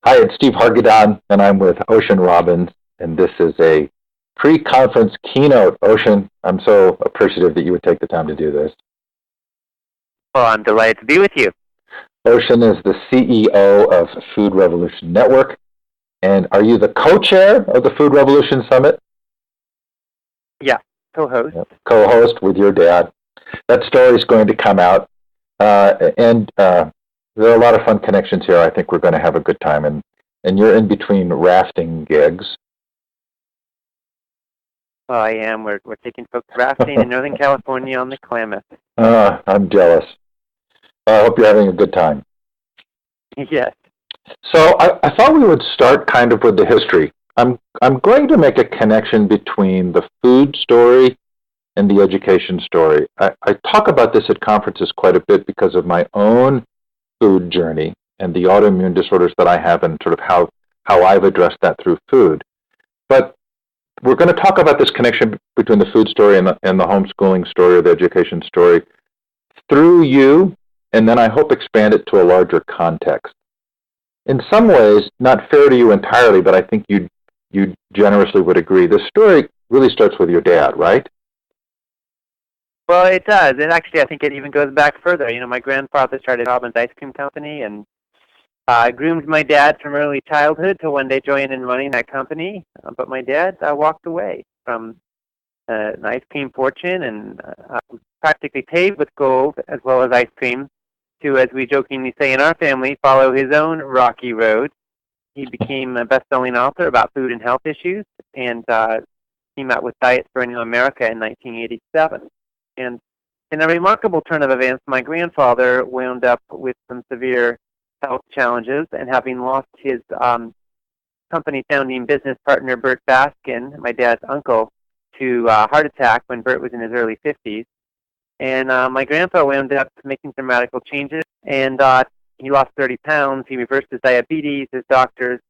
Hi, it's Steve Hargadon, and I'm with Ocean Robbins, and this is a pre-conference keynote. Ocean, I'm so appreciative that you would take the time to do this. Well, I'm delighted to be with you. Ocean is the CEO of Food Revolution Network, and are you the co-chair of the Food Revolution Summit? Yeah, co-host. Yep. Co-host with your dad. That story is going to come out, and there are a lot of fun connections here. I think we're going to have a good time, and you're in between rafting gigs. Well, I am. We're taking folks rafting in Northern California on the Klamath. I'm jealous. I hope you're having a good time. Yes. So I thought we would start kind of with the history. I'm going to make a connection between the food story and the education story. I talk about this at conferences quite a bit because of my own food journey and the autoimmune disorders that I have and sort of how I've addressed that through food. But we're going to talk about this connection between the food story and the homeschooling story or the education story through you, and then I hope expand it to a larger context. In some ways, not fair to you entirely, but I think you generously would agree. The story really starts with your dad, right? Well, it does. And actually, I think it even goes back further. My grandfather started Robbins Ice Cream Company and groomed my dad from early childhood to one day join in running that company. But my dad walked away from an ice cream fortune and practically paved with gold as well as ice cream to, as we jokingly say in our family, follow his own rocky road. He became a best-selling author about food and health issues and came out with Diet for a New America in 1987. And in a remarkable turn of events, my grandfather wound up with some severe health challenges, and having lost his company founding business partner, Bert Baskin, my dad's uncle, to a heart attack when Bert was in his early 50s. And my grandpa wound up making some radical changes, and he lost 30 pounds. He reversed his diabetes. His doctors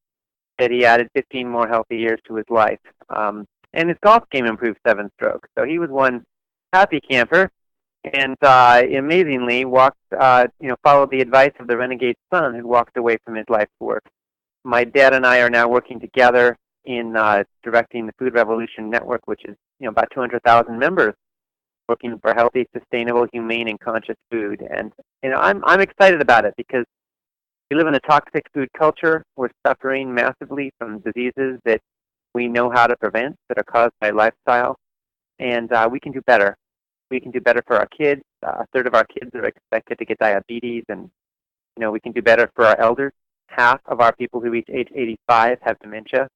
said he added 15 more healthy years to his life. And his golf game improved 7 strokes. So he was one happy camper, and amazingly followed the advice of the renegade son who walked away from his life's work. My dad and I are now working together in directing the Food Revolution Network, which is about 200,000 members, working for healthy, sustainable, humane, and conscious food. And I'm excited about it because we live in a toxic food culture. We're suffering massively from diseases that we know how to prevent that are caused by lifestyle, and we can do better. We can do better for our kids. A third of our kids are expected to get diabetes, and we can do better for our elders. Half of our people who reach age 85 have dementia.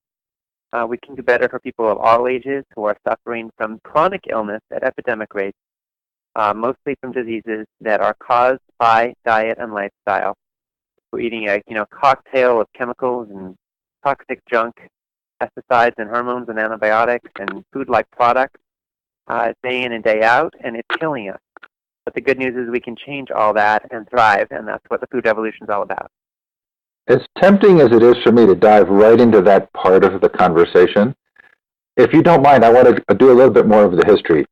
We can do better for people of all ages who are suffering from chronic illness at epidemic rates, mostly from diseases that are caused by diet and lifestyle. We're eating a cocktail of chemicals and toxic junk, pesticides and hormones and antibiotics and food-like products day in and day out, and it's killing us. But the good news is we can change all that and thrive, and that's what the food revolution is all about. As tempting as it is for me to dive right into that part of the conversation, if you don't mind, I want to do a little bit more of the history.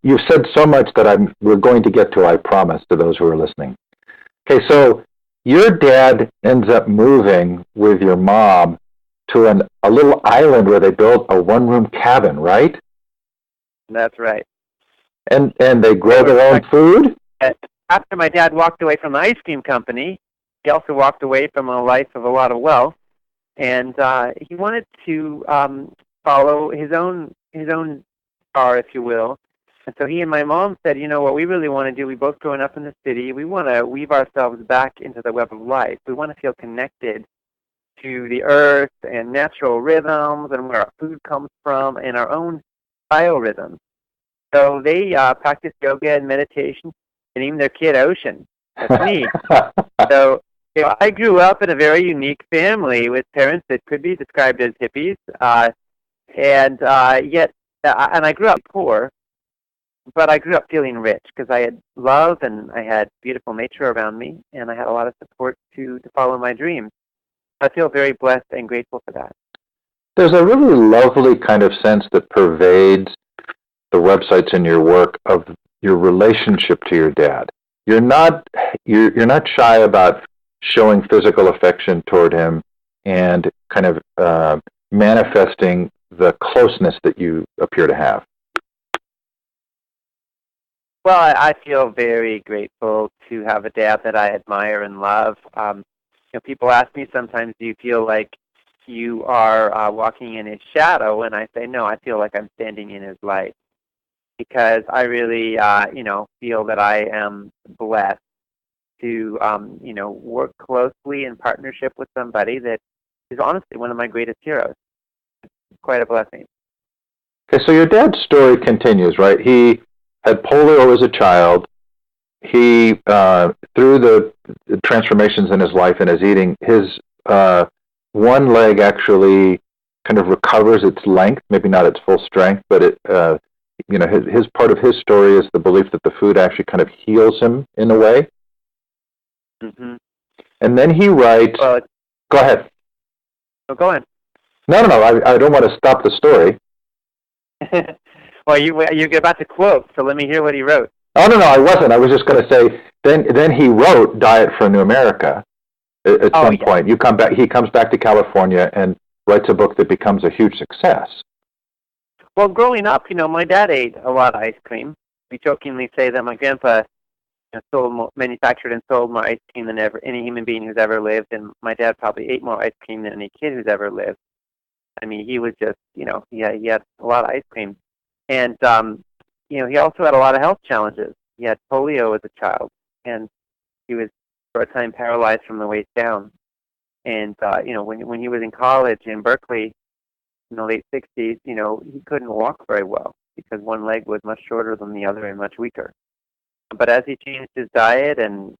You've said so much that we're going to get to, I promise, to those who are listening. Okay, so your dad ends up moving with your mom to a little island where they built a one-room cabin, right? That's right. And they grow their own food? After my dad walked away from the ice cream company, he also walked away from a life of a lot of wealth, and he wanted to follow his own star, if you will. And so he and my mom said, what we really want to do, we both growing up in the city, we want to weave ourselves back into the web of life. We want to feel connected to the earth and natural rhythms and where our food comes from and our own biorhythms. So they practiced yoga and meditation, and even their kid, Ocean. That's me. So I grew up in a very unique family with parents that could be described as hippies, and I grew up poor, but I grew up feeling rich because I had love and I had beautiful nature around me, and I had a lot of support to follow my dreams. I feel very blessed and grateful for that. There's a really lovely kind of sense that pervades the websites in your work of your relationship to your dad. You're not shy about showing physical affection toward him. and kind of manifesting the closeness that you appear to have? Well, I feel very grateful to have a dad that I admire and love. People ask me sometimes, do you feel like you are walking in his shadow? And I say, no, I feel like I'm standing in his light, because I really, feel that I am blessed to, work closely in partnership with somebody that is honestly one of my greatest heroes. It's quite a blessing. Okay, so your dad's story continues, right? He had polio as a child. He, through the transformations in his life and his eating, his one leg actually kind of recovers its length, maybe not its full strength, but his part of his story is the belief that the food actually kind of heals him in a way. Mm-hmm. And then he writes. Well, go ahead. No, go on. No. I don't want to stop the story. Well, you're about to quote, so let me hear what he wrote. Oh, no, I wasn't. I was just going to say, then he wrote Diet for a New America at some point. He comes back to California and writes a book that becomes a huge success. Well, growing up, my dad ate a lot of ice cream. We jokingly say that my grandpa manufactured and sold more ice cream than any human being who's ever lived, and my dad probably ate more ice cream than any kid who's ever lived. I mean, he was just, he had a lot of ice cream. And, he also had a lot of health challenges. He had polio as a child, and he was, for a time, paralyzed from the waist down. And, when he was in college in Berkeley in the late 60s, he couldn't walk very well because one leg was much shorter than the other and much weaker. But as he changed his diet and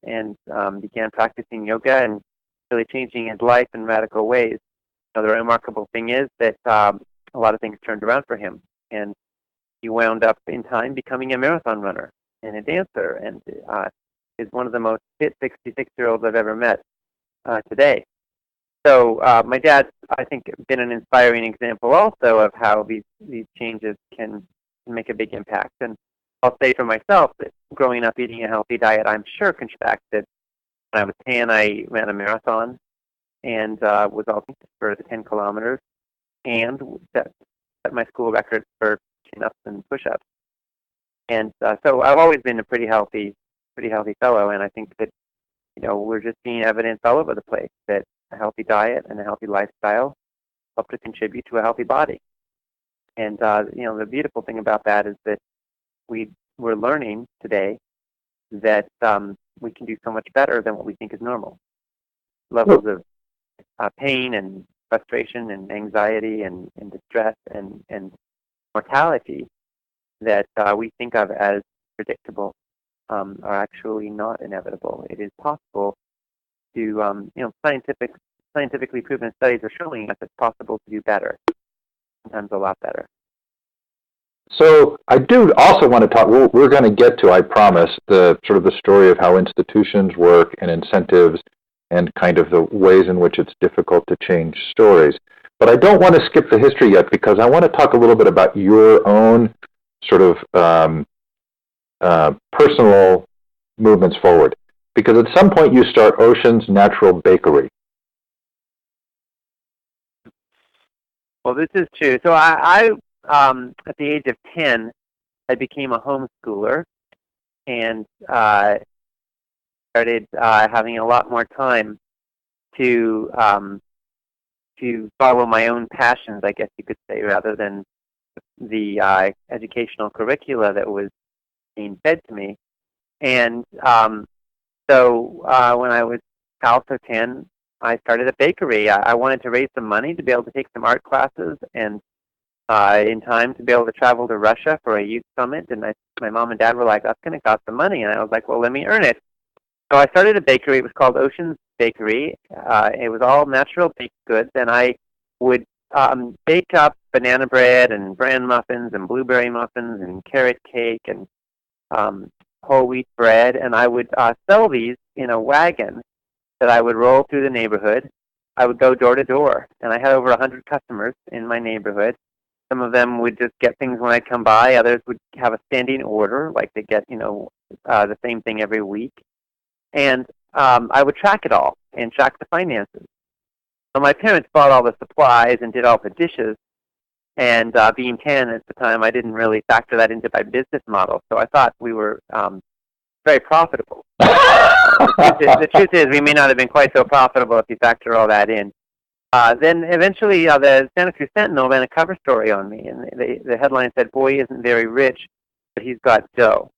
began practicing yoga and really changing his life in radical ways, the remarkable thing is that a lot of things turned around for him, and he wound up in time becoming a marathon runner and a dancer, and is one of the most fit 66-year-olds I've ever met today. So my dad's, I think, been an inspiring example also of how these changes can make a big impact. And I'll say for myself that growing up eating a healthy diet, I'm sure contributed. That when I was 10, I ran a marathon and was all for the 10 kilometers, and set my school record for chin-ups and push-ups. And so I've always been a pretty healthy fellow, and I think that we're just seeing evidence all over the place that a healthy diet and a healthy lifestyle help to contribute to a healthy body. And the beautiful thing about that is that we're learning today that we can do so much better than what we think is normal. Levels of pain and frustration and anxiety and distress and mortality that we think of as predictable are actually not inevitable. It is possible to, scientifically proven studies are showing us it's possible to do better, sometimes a lot better. So I do also want to talk, we're going to get to, I promise, the sort of the story of how institutions work and incentives and kind of the ways in which it's difficult to change stories. But I don't want to skip the history yet, because I want to talk a little bit about your own sort of personal movements forward. Because at some point you start Ocean's Natural Bakery. Well, this is true. So I at the age of 10, I became a homeschooler and started having a lot more time to follow my own passions, I guess you could say, rather than the educational curricula that was being fed to me. And so when I was also 10, I started a bakery. I wanted to raise some money to be able to take some art classes, and in time to be able to travel to Russia for a youth summit. And my mom and dad were like, that's going to cost some money. And I was like, well, let me earn it. So I started a bakery. It was called Ocean's Bakery. It was all natural baked goods, and I would bake up banana bread and bran muffins and blueberry muffins and carrot cake and whole wheat bread, and I would sell these in a wagon that I would roll through the neighborhood. I would go door to door, and I had over 100 customers in my neighborhood. Some of them would just get things when I'd come by. Others would have a standing order, like they get the same thing every week. And I would track it all and track the finances. Well, my parents bought all the supplies and did all the dishes, and being 10 at the time, I didn't really factor that into my business model, so I thought we were very profitable. The truth is, we may not have been quite so profitable if you factor all that in. Then eventually, the Santa Cruz Sentinel ran a cover story on me, and the headline said, "Boy isn't very rich, but he's got dough."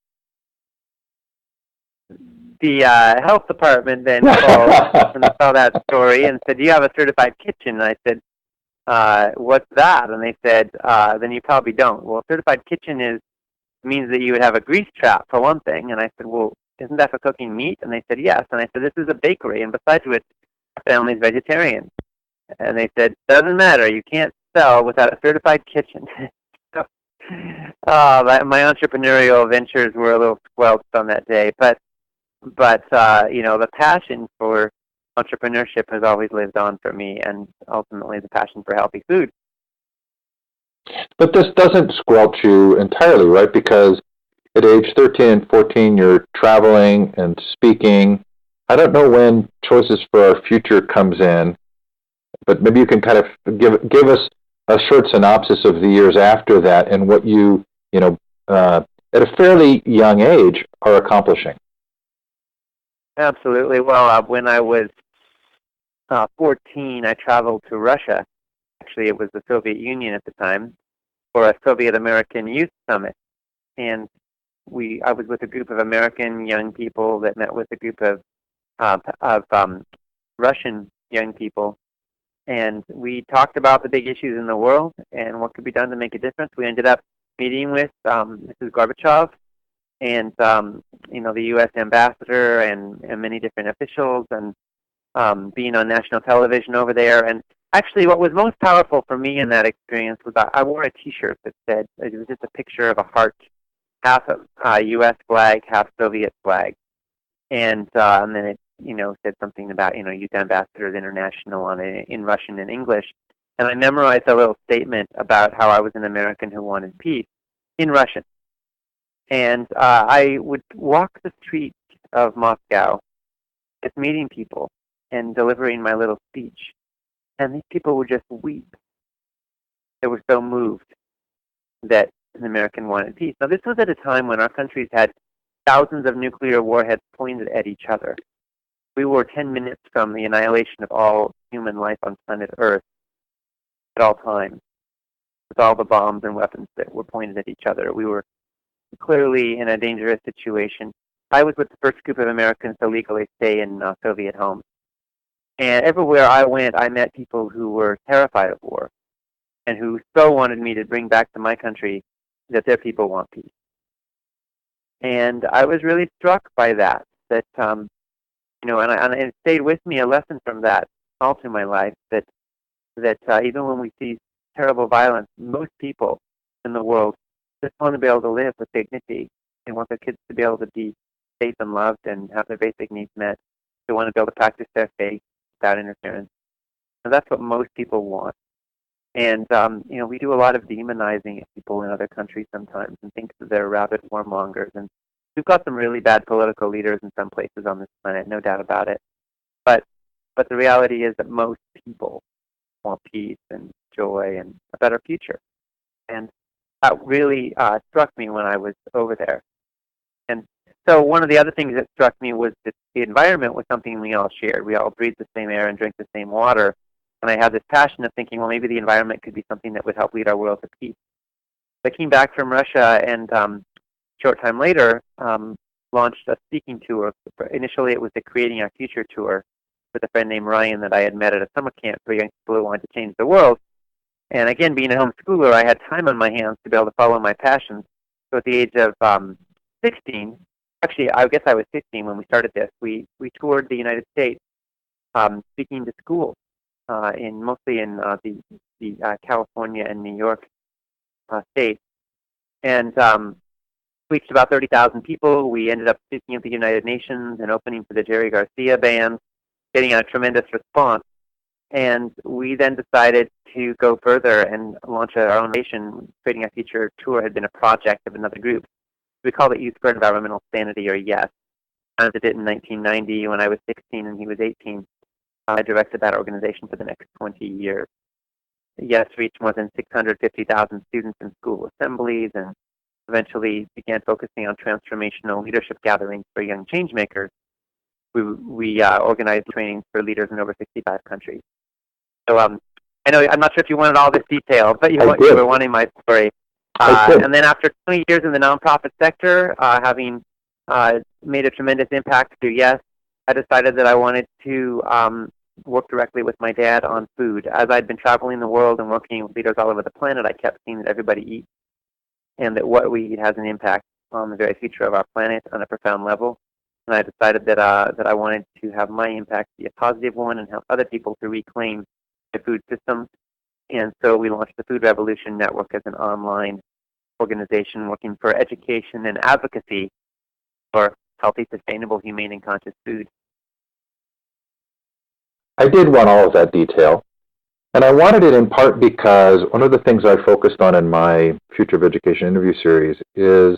The health department then called and saw that story and said, "Do you have a certified kitchen?" And I said, "What's that?" And they said, "Then you probably don't." Well, a certified kitchen means that you would have a grease trap, for one thing. And I said, "Well, isn't that for cooking meat?" And they said, "Yes." And I said, "This is a bakery, and besides which, our family's vegetarian." And they said, "Doesn't matter. You can't sell without a certified kitchen." So, my entrepreneurial ventures were a little squelched on that day. But the passion for entrepreneurship has always lived on for me, and ultimately the passion for healthy food. But this doesn't squelch you entirely, right? Because at age 13 and 14, you're traveling and speaking. I don't know when Choices for Our Future comes in, but maybe you can kind of give us a short synopsis of the years after that and what at a fairly young age, are accomplishing. Absolutely. Well, when I was 14, I traveled to Russia. Actually, it was the Soviet Union at the time, for a Soviet American Youth Summit. And I was with a group of American young people that met with a group of Russian young people. And we talked about the big issues in the world and what could be done to make a difference. We ended up meeting with Mrs. Gorbachev and the U.S. ambassador and many different officials, and being on national television over there. And actually, what was most powerful for me in that experience was I wore a T-shirt that said, it was just a picture of a heart, half U.S. flag, half Soviet flag, and then it said something about Youth Ambassadors International in Russian and English. And I memorized a little statement about how I was an American who wanted peace in Russian. And I would walk the streets of Moscow, just meeting people and delivering my little speech. And these people would just weep. They were so moved that an American wanted peace. Now, this was at a time when our countries had thousands of nuclear warheads pointed at each other. We were 10 minutes from the annihilation of all human life on planet Earth at all times, with all the bombs and weapons that were pointed at each other. We were clearly in a dangerous situation. I was with the first group of Americans to legally stay in Soviet homes. And everywhere I went, I met people who were terrified of war and who so wanted me to bring back to my country that their people want peace. And I was really struck by that, and it stayed with me, a lesson from that all through my life, that even when we see terrible violence, most people in the world just want to be able to live with dignity. They want their kids to be able to be safe and loved and have their basic needs met. They want to be able to practice their faith without interference. And that's what most people want. And, we do a lot of demonizing of people in other countries sometimes and think that they're rabid warmongers. And we've got some really bad political leaders in some places on this planet, no doubt about it. But the reality is that most people want peace and joy and a better future. And that really struck me when I was over there. And so one of the other things that struck me was that the environment was something we all shared. We all breathed the same air and drank the same water. And I had this passion of thinking, well, maybe the environment could be something that would help lead our world to peace. I came back from Russia and a short time later launched a speaking tour. Initially, it was the Creating Our Future tour with a friend named Ryan that I had met at a summer camp for young people who wanted to change the world. And again, being a homeschooler, I had time on my hands to be able to follow my passions. So at the age of 16, actually, I guess I was 15 when we started this, we toured the United States speaking to schools, mostly in the California and New York states. And reached about 30,000 people. We ended up speaking at the United Nations and opening for the Jerry Garcia band, getting a tremendous response. And we then decided to go further and launch our own nation. Creating a Future tour had been a project of another group. We called it Youth for Environmental Sanity, or YES. I did it in 1990 when I was 16 and he was 18. I directed that organization for the next 20 years. Yes, reached more than 650,000 students in school assemblies, and eventually began focusing on transformational leadership gatherings for young changemakers. We organized trainings for leaders in over 65 countries. So I know, I'm not sure if you wanted all this detail, but you were wanting my story. And then after 20 years in the nonprofit sector, having made a tremendous impact through Yes, I decided that I wanted to work directly with my dad on food. As I'd been traveling the world and working with leaders all over the planet, I kept seeing that everybody eats, and that what we eat has an impact on the very future of our planet on a profound level. And I decided that I wanted to have my impact be a positive one and help other people to reclaim the food system. And so we launched the Food Revolution Network as an online organization working for education and advocacy for healthy, sustainable, humane, and conscious food. I did want all of that detail, and I wanted it in part because one of the things I focused on in my Future of Education interview series is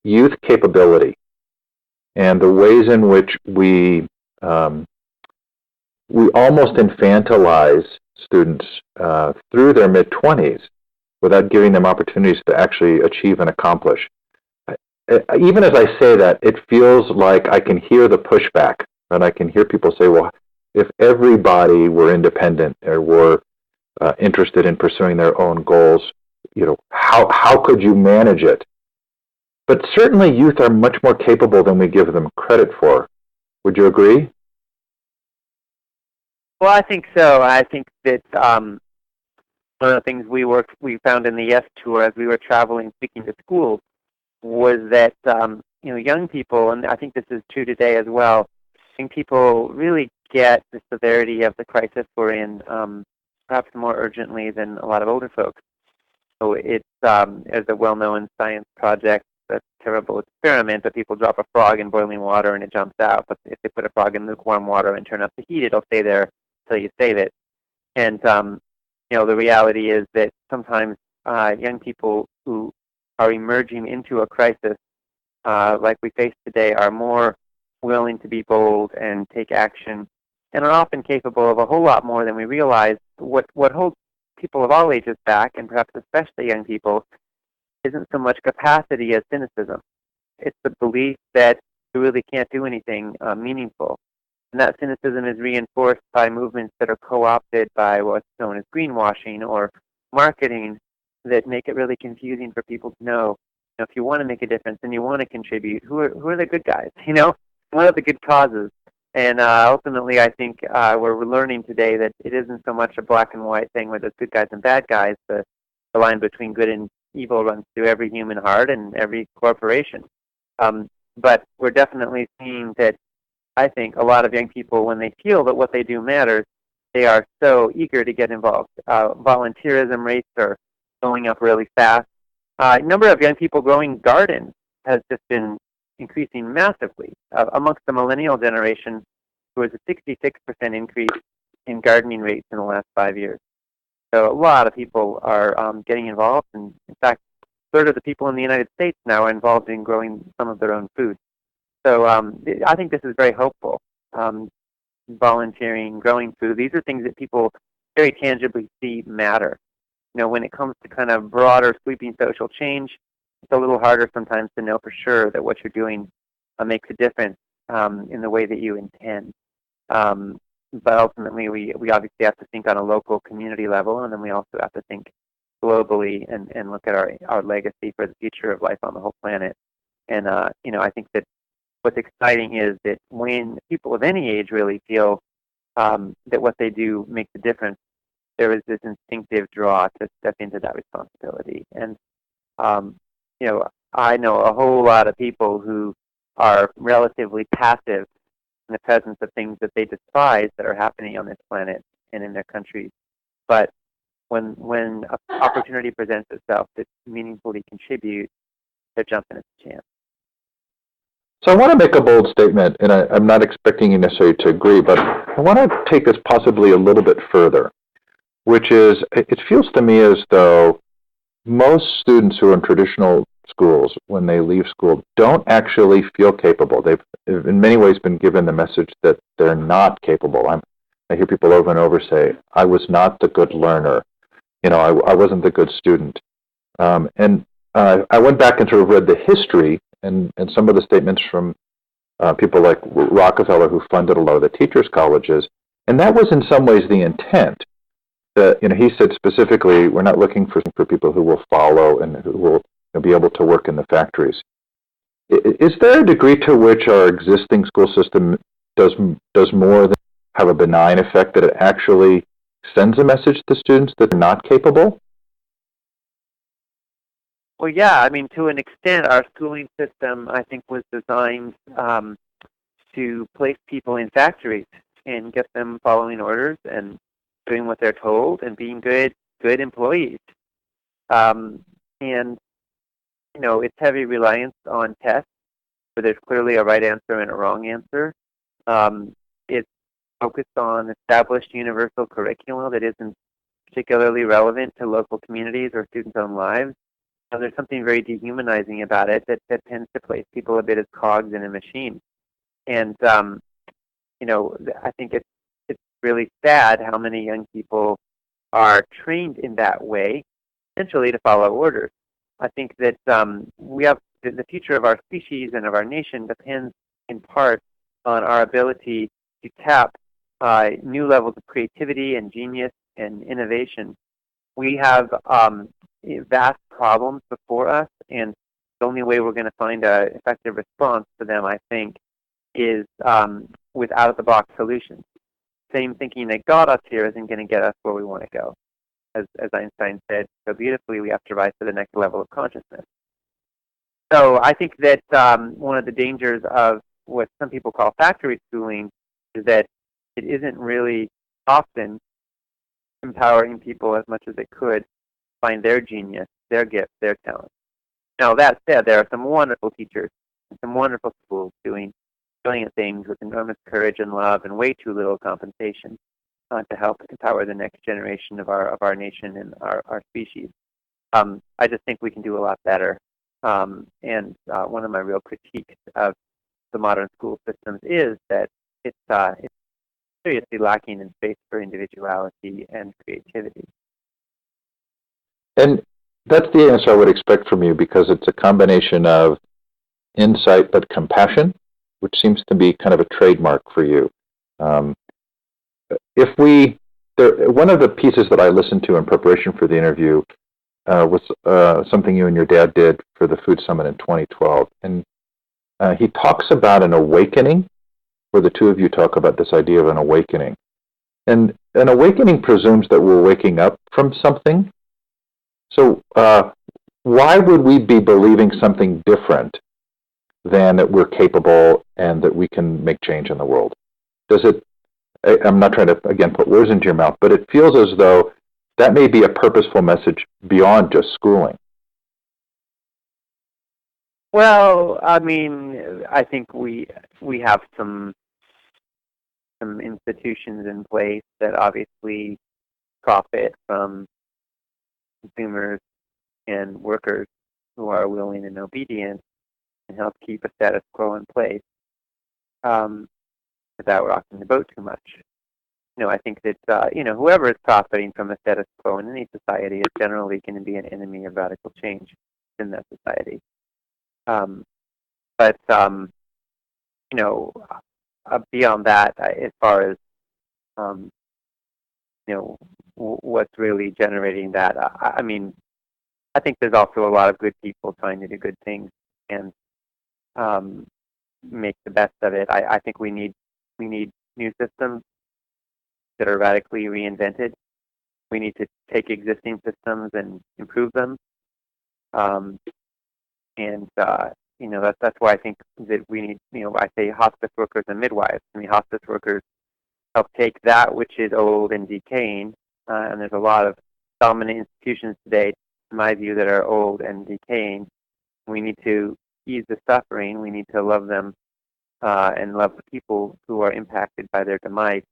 youth capability and the ways in which we almost infantilize students through their mid-20s without giving them opportunities to actually achieve and accomplish. Even as I say that, it feels like I can hear the pushback, and I can hear people say, well, if everybody were independent or were interested in pursuing their own goals, how could you manage it? But certainly youth are much more capable than we give them credit for. Would you agree? Well, I think so. I think that one of the things we found in the Yes Tour as we were traveling, speaking to schools, was that young people, and I think this is true today as well, young people really get the severity of the crisis we're in perhaps more urgently than a lot of older folks. So it's as a well-known science project, a terrible experiment that people drop a frog in boiling water and it jumps out. But if they put a frog in lukewarm water and turn up the heat, it'll stay there until you save it. And the reality is that sometimes young people who are emerging into a crisis like we face today are more willing to be bold and take action, and are often capable of a whole lot more than we realize. What holds people of all ages back, and perhaps especially young people, isn't so much capacity as cynicism. It's the belief that we really can't do anything meaningful. And that cynicism is reinforced by movements that are co-opted by what's known as greenwashing or marketing that make it really confusing for people to know. If you want to make a difference and you want to contribute, who are the good guys? What are the good causes? And ultimately, I think we're learning today that it isn't so much a black and white thing where there's good guys and bad guys. The line between good and evil runs through every human heart and every corporation. But we're definitely seeing that, I think, a lot of young people, when they feel that what they do matters, they are so eager to get involved. Volunteerism rates are going up really fast. Number of young people growing gardens has just been increasing massively. Amongst the millennial generation, there was a 66% increase in gardening rates in the last 5 years. So a lot of people are getting involved, and in fact, a third of the people in the United States now are involved in growing some of their own food. So I think this is very hopeful. Volunteering, growing food, these are things that people very tangibly see matter. When it comes to kind of broader, sweeping social change, it's a little harder sometimes to know for sure that what you're doing makes a difference in the way that you intend. But ultimately, we obviously have to think on a local community level, and then we also have to think globally and look at our legacy for the future of life on the whole planet. And I think that what's exciting is that when people of any age really feel that what they do makes a difference, there is this instinctive draw to step into that responsibility. And I know a whole lot of people who are relatively passive in the presence of things that they despise that are happening on this planet and in their countries. But when an opportunity presents itself to meaningfully contribute, they're jumping at the chance. So I want to make a bold statement, and I'm not expecting you necessarily to agree, but I want to take this possibly a little bit further, which is, it feels to me as though most students who are in traditional schools, when they leave school, don't actually feel capable. They've in many ways been given the message that they're not capable. I hear people over and over say, I was not the good learner. I wasn't the good student. And I went back and sort of read the history and some of the statements from people like Rockefeller, who funded a lot of the teachers' colleges, and that was in some ways the intent. That he said specifically, we're not looking for people who will follow and who will be able to work in the factories. Is there a degree to which our existing school system does more than have a benign effect, that it actually sends a message to students that they're not capable? Well, yeah, I mean, to an extent, our schooling system, I think, was designed to place people in factories and get them following orders and doing what they're told and being good employees. And its heavy reliance on tests, where there's clearly a right answer and a wrong answer. It's focused on established universal curriculum that isn't particularly relevant to local communities or students' own lives. There's something very dehumanizing about it that tends to place people a bit as cogs in a machine. And I think it's really sad how many young people are trained in that way, essentially to follow orders. I think that we have the future of our species and of our nation depends in part on our ability to tap new levels of creativity and genius and innovation. We have vast problems before us, and the only way we're going to find an effective response to them, I think, is with out-of-the-box solutions. Same thinking that got us here isn't going to get us where we want to go. As Einstein said so beautifully, we have to rise to the next level of consciousness. So I think that one of the dangers of what some people call factory schooling is that it isn't really often empowering people as much as it could find their genius, their gift, their talent. Now, that said, there are some wonderful teachers and some wonderful schools doing brilliant things with enormous courage and love and way too little compensation to help empower the next generation of our nation and our species. I just think we can do a lot better. And one of my real critiques of the modern school systems is that it's seriously lacking in space for individuality and creativity. And that's the answer I would expect from you, because it's a combination of insight but compassion, which seems to be kind of a trademark for you. One of the pieces that I listened to in preparation for the interview was something you and your dad did for the Food Summit in 2012. And he talks about an awakening, where the two of you talk about this idea of an awakening. And an awakening presumes that we're waking up from something. So why would we be believing something different than that we're capable and that we can make change in the world? I'm not trying to, again, put words into your mouth, but it feels as though that may be a purposeful message beyond just schooling. Well, I mean, I think we have some institutions in place that obviously profit from consumers and workers who are willing and obedient and help keep a status quo in place without rocking the boat too much. I think that whoever is profiting from a status quo in any society is generally going to be an enemy of radical change in that society. But beyond that, as far as what's really generating that, I mean, I think there's also a lot of good people trying to do good things and make the best of it. I think we need new systems that are radically reinvented. We need to take existing systems and improve them. That's why I think that we need, I say hospice workers and midwives. I mean, hospice workers help take that which is old and decaying, and there's a lot of dominant institutions today, in my view, that are old and decaying. We need to ease the suffering. We need to love them and love the people who are impacted by their demise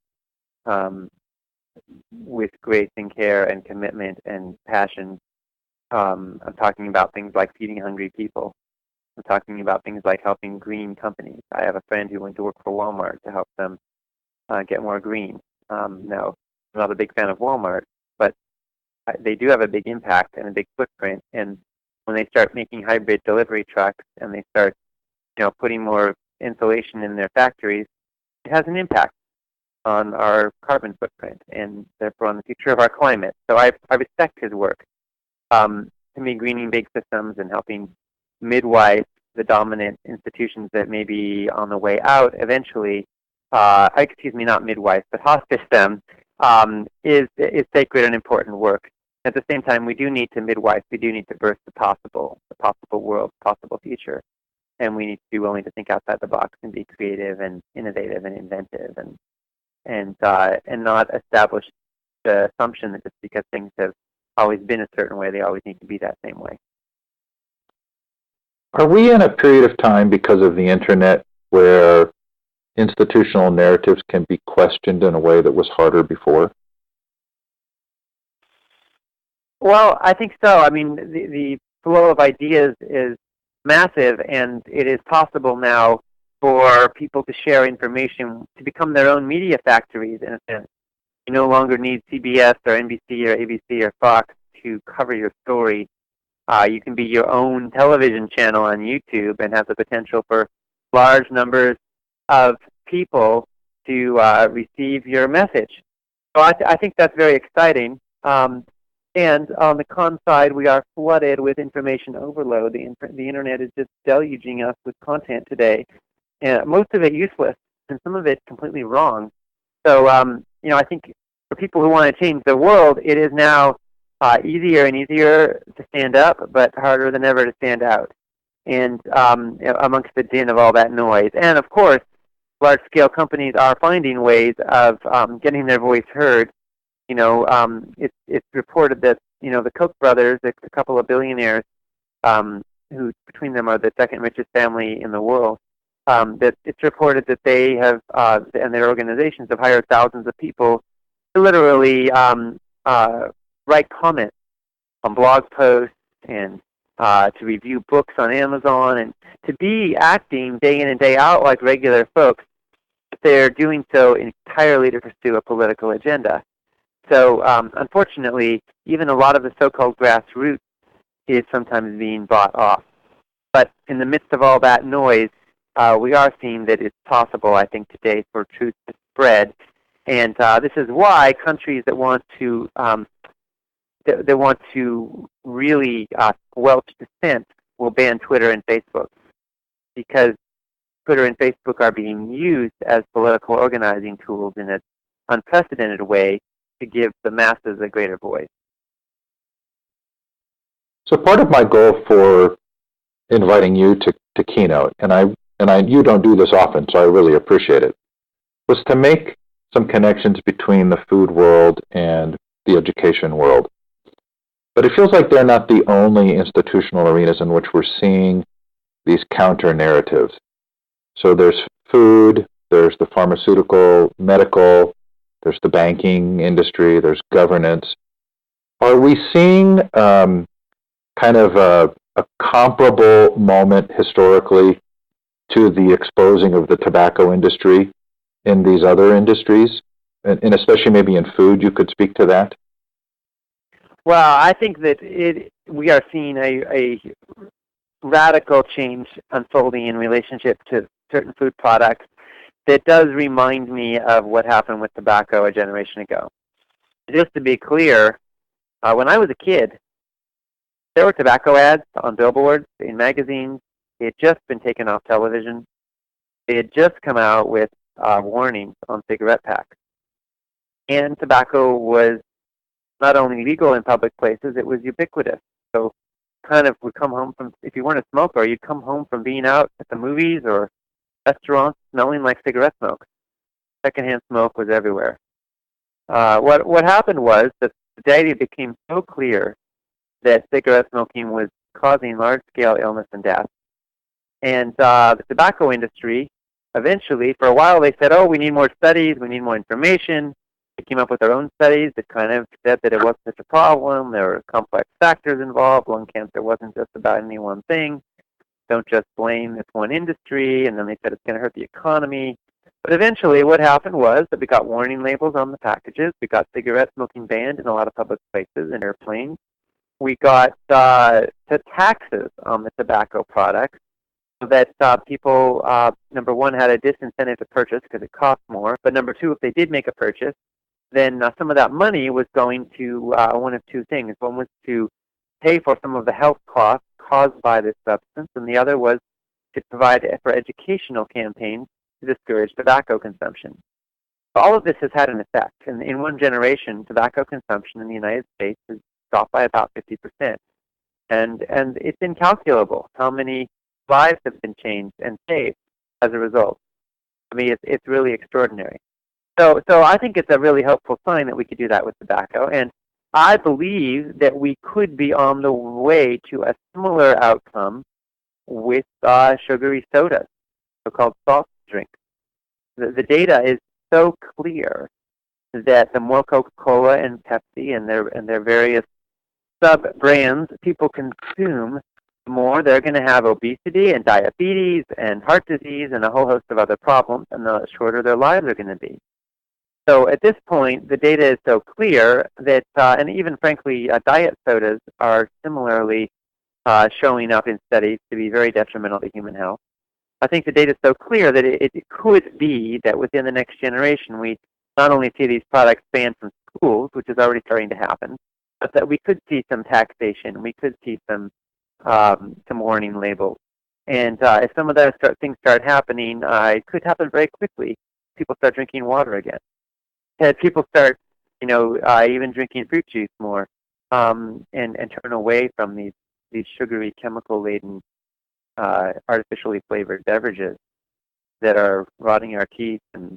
with grace and care and commitment and passion. I'm talking about things like feeding hungry people. I'm talking about things like helping green companies. I have a friend who went to work for Walmart to help them get more green. Now, I'm not a big fan of Walmart, but they do have a big impact and a big footprint. And when they start making hybrid delivery trucks and they start, putting more insulation in their factories, it has an impact on our carbon footprint and therefore on the future of our climate. So I respect his work. To me, greening big systems and helping midwife the dominant institutions that may be on the way out eventually, not midwife, but hospice them, is sacred and important work. At the same time, we do need to midwife. We do need to birth the possible world, possible future, and we need to be willing to think outside the box and be creative and innovative and inventive, and not establish the assumption that just because things have always been a certain way, they always need to be that same way. Are we in a period of time because of the internet where institutional narratives can be questioned in a way that was harder before? Well, I think so. I mean, the flow of ideas is massive, and it is possible now for people to share information, to become their own media factories, in a sense. You no longer need CBS or NBC or ABC or Fox to cover your story. You can be your own television channel on YouTube and have the potential for large numbers of people to receive your message. So I think that's very exciting. And on the con side, we are flooded with information overload. The internet is just deluging us with content today, and most of it useless, and some of it completely wrong. So, I think for people who want to change the world, it is now easier and easier to stand up, but harder than ever to stand out. And amongst the din of all that noise, and of course, large-scale companies are finding ways of getting their voice heard. It's reported that the Koch brothers, a couple of billionaires, who between them are the second richest family in the world, that it's reported that they have and their organizations have hired thousands of people to literally write comments on blog posts and to review books on Amazon and to be acting day in and day out like regular folks. But they're doing so entirely to pursue a political agenda. So unfortunately, even a lot of the so-called grassroots is sometimes being bought off. But in the midst of all that noise, we are seeing that it's possible, I think, today for truth to spread. And this is why countries that want to really squelch dissent will ban Twitter and Facebook, because Twitter and Facebook are being used as political organizing tools in an unprecedented way to give the masses a greater voice. So part of my goal for inviting you to keynote, and you don't do this often, so I really appreciate it, was to make some connections between the food world and the education world. But it feels like they're not the only institutional arenas in which we're seeing these counter narratives. So there's food, there's the pharmaceutical, medical, there's the banking industry, there's governance. Are we seeing kind of a comparable moment historically to the exposing of the tobacco industry in these other industries, and especially maybe in food? You could speak to that? Well, I think that we are seeing a radical change unfolding in relationship to certain food products that does remind me of what happened with tobacco a generation ago. Just to be clear, when I was a kid, there were tobacco ads on billboards, in magazines. They had just been taken off television. They had just come out with warnings on cigarette packs. And tobacco was not only legal in public places, it was ubiquitous. So kind of would come home from, if you weren't a smoker, you'd come home from being out at the movies or restaurants smelling like cigarette smoke. Secondhand smoke was everywhere. What happened was that the data became so clear that cigarette smoking was causing large-scale illness and death. And the tobacco industry, eventually, for a while they said, oh, we need more studies, we need more information. They came up with their own studies that kind of said that it wasn't such a problem. There were complex factors involved. Lung cancer wasn't just about any one thing. Don't just blame this one industry. And then they said it's going to hurt the economy. But eventually what happened was that we got warning labels on the packages. We got cigarette smoking banned in a lot of public places and airplanes. We got taxes on the tobacco products so that people, number one, had a disincentive to purchase because it cost more. But number two, if they did make a purchase, then some of that money was going to one of two things. One was to pay for some of the health costs caused by this substance, and the other was to provide for educational campaigns to discourage tobacco consumption. All of this has had an effect. In one generation, tobacco consumption in the United States has dropped by about 50%. And it's incalculable how many lives have been changed and saved as a result. I mean, it's really extraordinary. So I think it's a really helpful sign that we could do that with tobacco. And I believe that we could be on the way to a similar outcome with sugary sodas, so-called soft drinks. The data is so clear that the more Coca-Cola and Pepsi and their various sub-brands people consume, the more they're going to have obesity and diabetes and heart disease and a whole host of other problems, and the shorter their lives are going to be. So at this point, the data is so clear that, and even frankly, diet sodas are similarly showing up in studies to be very detrimental to human health. I think the data is so clear that it could be that within the next generation we not only see these products banned from schools, which is already starting to happen, but that we could see some taxation, we could see some warning labels. And if some of those things start happening, it could happen very quickly. People start drinking water again. And people start, even drinking fruit juice more, and turn away from these sugary, chemical-laden, artificially flavored beverages that are rotting our teeth and,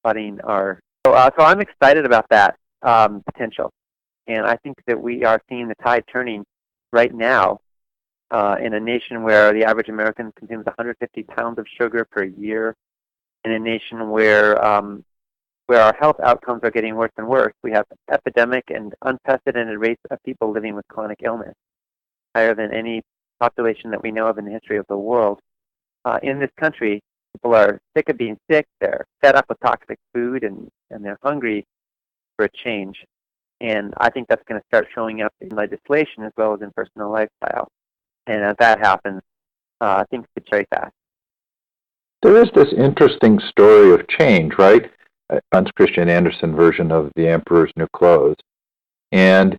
flooding our. So I'm excited about that potential, and I think that we are seeing the tide turning right now in a nation where the average American consumes 150 pounds of sugar per year, in a nation where our health outcomes are getting worse and worse. We have epidemic and unprecedented rates of people living with chronic illness, higher than any population that we know of in the history of the world. In this country, people are sick of being sick, they're fed up with toxic food, and they're hungry for a change. And I think that's going to start showing up in legislation as well as in personal lifestyle. And as that happens, things could change fast. There is this interesting story of change, right? Hans Christian Andersen version of The Emperor's New Clothes. And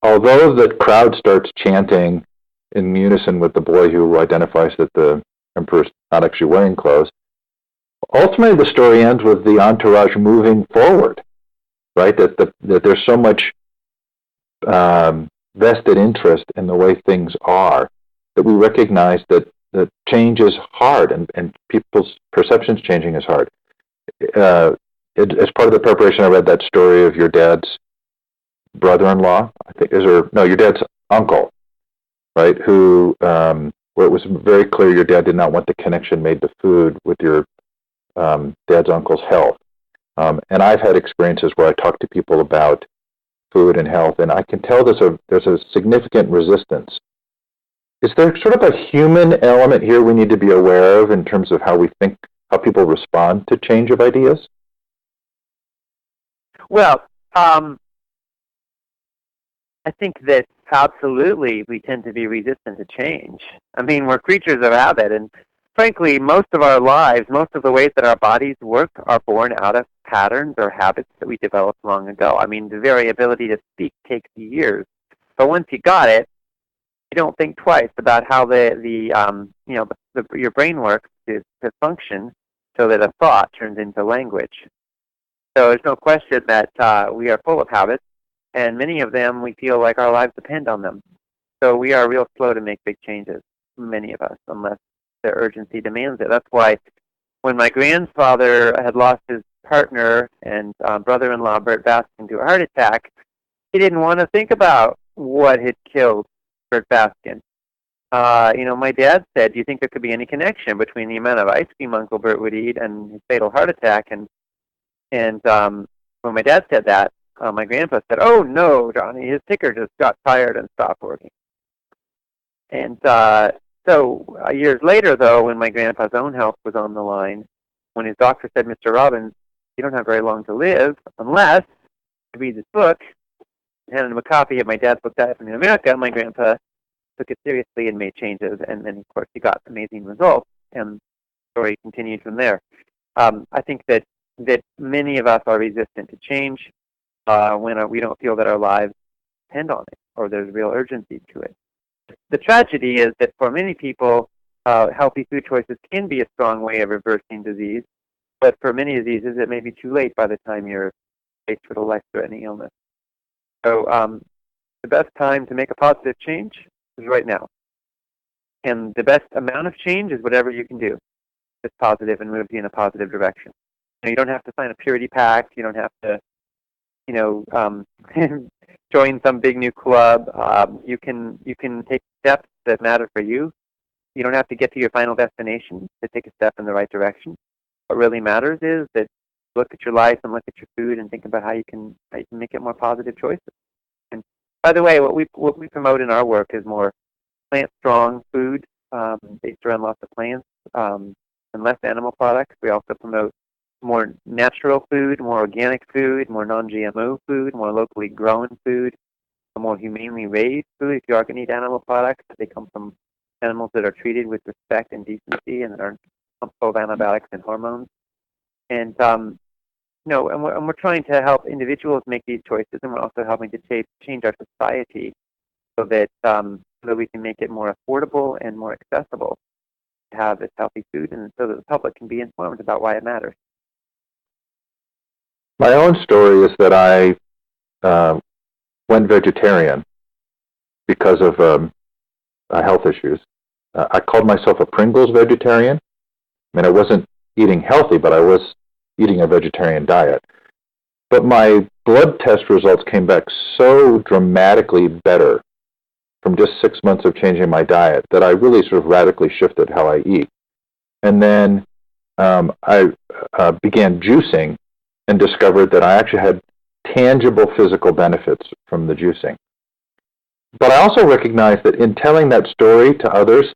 although the crowd starts chanting in unison with the boy who identifies that the emperor's not actually wearing clothes, ultimately the story ends with the entourage moving forward, right? That there's so much vested interest in the way things are that we recognize that change is hard and people's perceptions changing is hard. As part of the preparation, I read that story of your dad's brother-in-law, I think, your dad's uncle, right? Who, where it was very clear your dad did not want the connection made to food with your dad's uncle's health. And I've had experiences where I talk to people about food and health, and I can tell there's a significant resistance. Is there sort of a human element here we need to be aware of in terms of how how people respond to change of ideas? Well, I think that absolutely we tend to be resistant to change. I mean, we're creatures of habit, and frankly, most of our lives, most of the ways that our bodies work are born out of patterns or habits that we developed long ago. I mean, the very ability to speak takes years, but once you got it, you don't think twice about how your brain works to function so that a thought turns into language. So there's no question that we are full of habits, and many of them we feel like our lives depend on them. So we are real slow to make big changes, many of us, unless the urgency demands it. That's why when my grandfather had lost his partner and brother-in-law, Bert Baskin, to a heart attack, he didn't want to think about what had killed Bert Baskin. My dad said, do you think there could be any connection between the amount of ice cream Uncle Bert would eat and his fatal heart attack? And when my dad said that, my grandpa said, oh, no, Johnny, his ticker just got tired and stopped working. And so years later, though, when my grandpa's own health was on the line, when his doctor said, "Mr. Robbins, you don't have very long to live unless you read this book," handed him a copy of my dad's book, Diet for New America. My grandpa took it seriously and made changes, and then, of course, he got amazing results, and the story continued from there. I think that many of us are resistant to change when we don't feel that our lives depend on it or there's real urgency to it. The tragedy is that for many people, healthy food choices can be a strong way of reversing disease, but for many diseases, it may be too late by the time you're faced with a life-threatening illness. So the best time to make a positive change is right now. And the best amount of change is whatever you can do that's positive and moves you in a positive direction. You don't have to sign a purity pact. You don't have to, join some big new club. You can take steps that matter for you. You don't have to get to your final destination to take a step in the right direction. What really matters is that look at your life and look at your food and think about how you can make it more positive choices. And by the way, what we promote in our work is more plant-strong food based around lots of plants and less animal products. We also promote more natural food, more organic food, more non-GMO food, more locally grown food, more humanely raised food. If you are going to eat animal products, they come from animals that are treated with respect and decency and that aren't full of antibiotics and hormones. And and we're trying to help individuals make these choices, and we're also helping to change our society so that we can make it more affordable and more accessible to have this healthy food, and so that the public can be informed about why it matters. My own story is that I went vegetarian because of health issues. I called myself a Pringles vegetarian. I mean, I wasn't eating healthy, but I was eating a vegetarian diet. But my blood test results came back so dramatically better from just 6 months of changing my diet that I really sort of radically shifted how I eat. And then I began juicing and discovered that I actually had tangible physical benefits from the juicing. But I also recognize that in telling that story to others,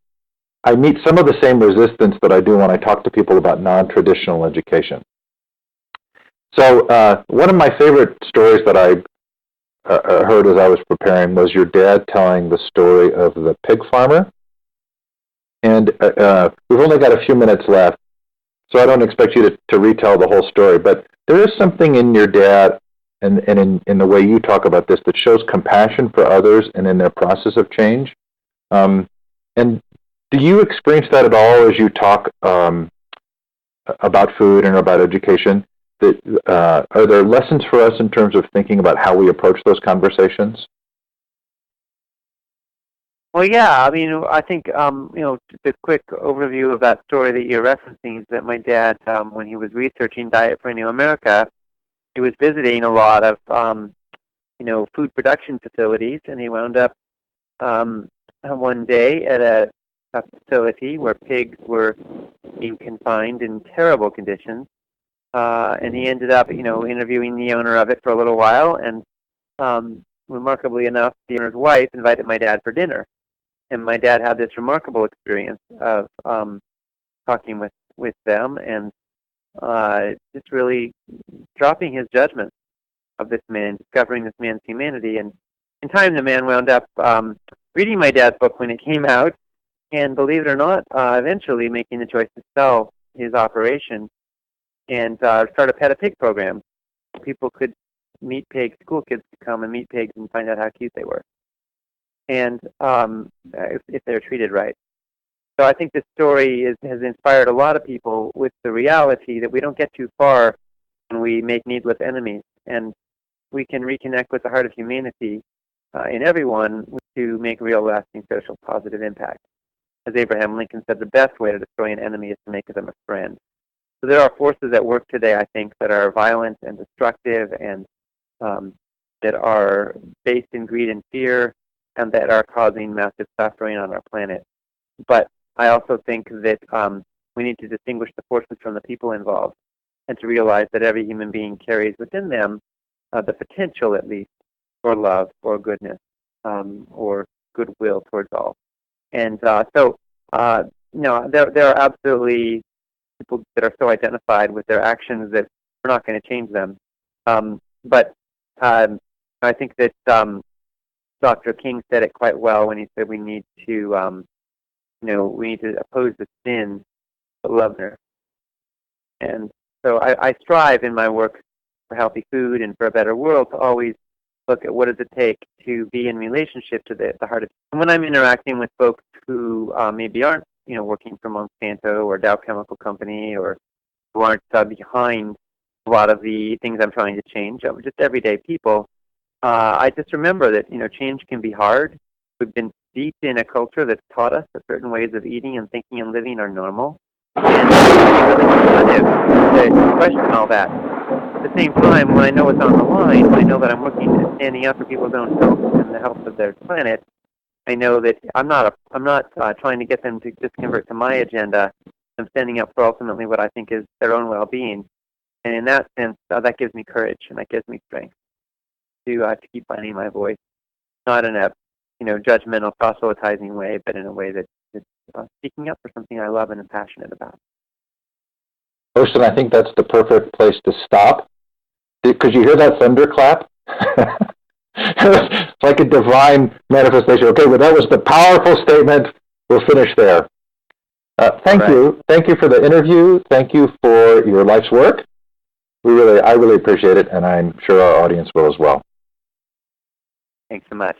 I meet some of the same resistance that I do when I talk to people about non-traditional education. So one of my favorite stories that I heard as I was preparing was your dad telling the story of the pig farmer. And we've only got a few minutes left, so I don't expect you to retell the whole story, but there is something in your dad and in the way you talk about this that shows compassion for others and in their process of change. And do you experience that at all as you talk about food and about education? Are there lessons for us in terms of thinking about how we approach those conversations? Well, yeah. I mean, I think the quick overview of that story that you're referencing is that my dad, when he was researching Diet for New America, he was visiting a lot of food production facilities, and he wound up one day at a facility where pigs were being confined in terrible conditions. And he ended up, interviewing the owner of it for a little while, and remarkably enough, the owner's wife invited my dad for dinner. And my dad had this remarkable experience of talking with them and just really dropping his judgment of this man, discovering this man's humanity. And in time, the man wound up reading my dad's book when it came out, and believe it or not, eventually making the choice to sell his operation and start a pet a pig program. People could meet pigs, school kids could come and meet pigs and find out how cute they were, and if they're treated right. So I think this story has inspired a lot of people with the reality that we don't get too far when we make needless enemies, and we can reconnect with the heart of humanity in everyone to make real, lasting, social, positive impact. As Abraham Lincoln said, the best way to destroy an enemy is to make them a friend. So there are forces at work today, I think, that are violent and destructive and that are based in greed and fear and that are causing massive suffering on our planet. But I also think that we need to distinguish the forces from the people involved and to realize that every human being carries within them the potential, at least, for love or goodness or goodwill towards all. And there are absolutely people that are so identified with their actions that we're not going to change them. But I think that Dr. King said it quite well when he said we need to, we need to oppose the sin, but love her. And so I strive in my work for healthy food and for a better world to always look at what does it take to be in relationship to the heart of it. And when I'm interacting with folks who maybe aren't, working for Monsanto or Dow Chemical Company, or who aren't behind a lot of the things I'm trying to change, just everyday people, I just remember that, change can be hard. We've been deep in a culture that's taught us that certain ways of eating and thinking and living are normal. And it's really intuitive to question all that. At the same time, when I know what's on the line, when I know that I'm looking at standing up for people's own health and the health of their planet, I know that I'm not trying to get them to just convert to my agenda. I'm standing up for ultimately what I think is their own well-being. And in that sense, that gives me courage and that gives me strength to keep finding my voice, not in a judgmental, proselytizing way, but in a way that's speaking up for something I love and am passionate about. Ocean, I think that's the perfect place to stop. Could you hear that thunderclap? It's like a divine manifestation. Okay, well, that was the powerful statement. We'll finish there. Thank you. Thank you for the interview. Thank you for your life's work. I really appreciate it, and I'm sure our audience will as well. Thanks so much.